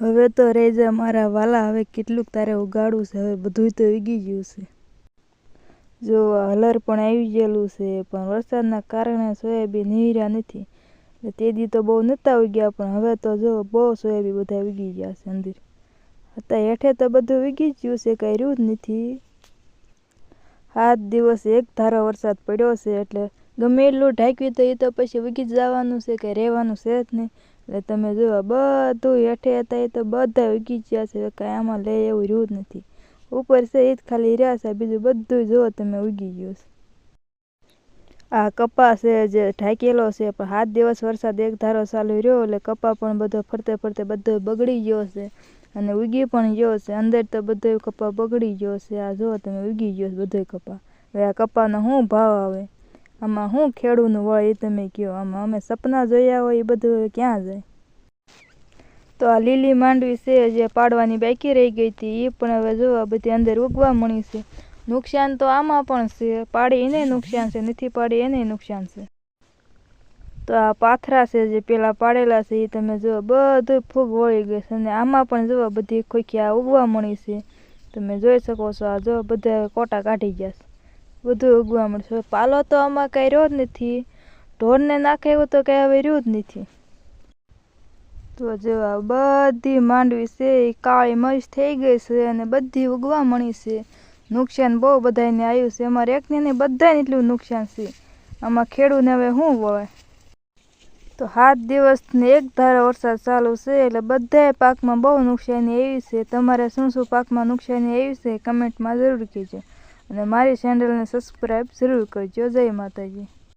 હવે તો રેજા મારા વાલા, હવે કેટલુંક તારે ઉગાડવું છે, હવે બધુંય તો ઉગી ગયું છે. જો હલર પણ આવી ગયેલું છે, પણ વરસાદના કારણે સોયાબીન નીર્યા નથી. તે દી તો બહુ નહોતા ઉગ્યા, પણ હવે તો જો બહુ સોયાબીન બધા ઉગી ગયા છે અંદર. અત્યારે હેઠે તો બધું ઉગી ગયું છે, કાંઈ રહ્યું જ નથી. 7 દિવસ એક ધારો વરસાદ પડ્યો છે, એટલે ગમે એટલું ઢાંક્યું તો એ તો પછી ઉગી જ જવાનું છે, કંઈ રહેવાનું છે જ નહીં. એટલે તમે જુઓ બધું હેઠે હતા એ તો બધા ઉગી ગયા છે, કાંઈ આમાં લે એવું રહ્યું જ નથી. ઉપર છે એ જ ખાલી રહ્યા છે, બીજું બધું જુઓ તમે ઉગી ગયું છે. આ કપા છે જે ઢાંકેલો છે, પણ 7 દિવસ વરસાદ એક ધારો ચાલુ રહ્યો એટલે કપા પણ બધો ફરતે ફરતે બધો બગડી ગયો છે અને ઉગી પણ ગયો છે. અંદર તો બધો કપા બગડી ગયો છે. આ જુઓ તમે ઉગી ગયો છે બધો કપા. હવે આ કપાનો શું ભાવ આવે? આમાં શું ખેડૂતનું વળ એ તમે કહો? આમાં અમે સપના જોયા હોય એ બધું ક્યાં જાય? તો આ લીલી માંડવી છે જે પાડવાની બાકી રહી ગઈ હતી, એ પણ હવે જો બધી અંદર ઉગવા મળી છે. નુકસાન તો આમાં પણ છે, પાડી એને નુકસાન છે, નથી પાડી એને નુકસાન છે. તો આ પાથરા છે જે પેલા પાડેલા છે એ તમે જુઓ બધું ફૂગ વળી ગઈ છે, અને આમાં પણ જુઓ બધી ખોખિયા ઉગવા મળી છે. તમે જોઈ શકો છો, આ જો બધા કોટા કાઢી ગયા છે, બધું ઉગવા મળશે. પાલો તો આમાં કાંઈ રહ્યો જ નથી, ઢોરને નાખે એવું તો કાંઈ હવે રહ્યું જ નથી. તો જો આ બધી માંડવી છે એ કાળી મરીચ થઈ ગઈ છે અને બધી ઉગવા મળી છે. નુકસાન બહુ બધાને આવ્યું છે, અમારે એકને નહીં બધાને એટલું નુકસાન છે. આમાં ખેડૂતને હવે શું વળે? તો 7 દિવસને એક ધારો વરસાદ ચાલુ છે એટલે બધાય પાકમાં બહુ નુકસાની આવી છે. તમારે શું શું પાકમાં નુકસાની આવી છે કમેન્ટમાં જરૂર કહેજો, અને મારી ચેનલને સબસ્ક્રાઈબ જરૂર કરજો. જય માતાજી.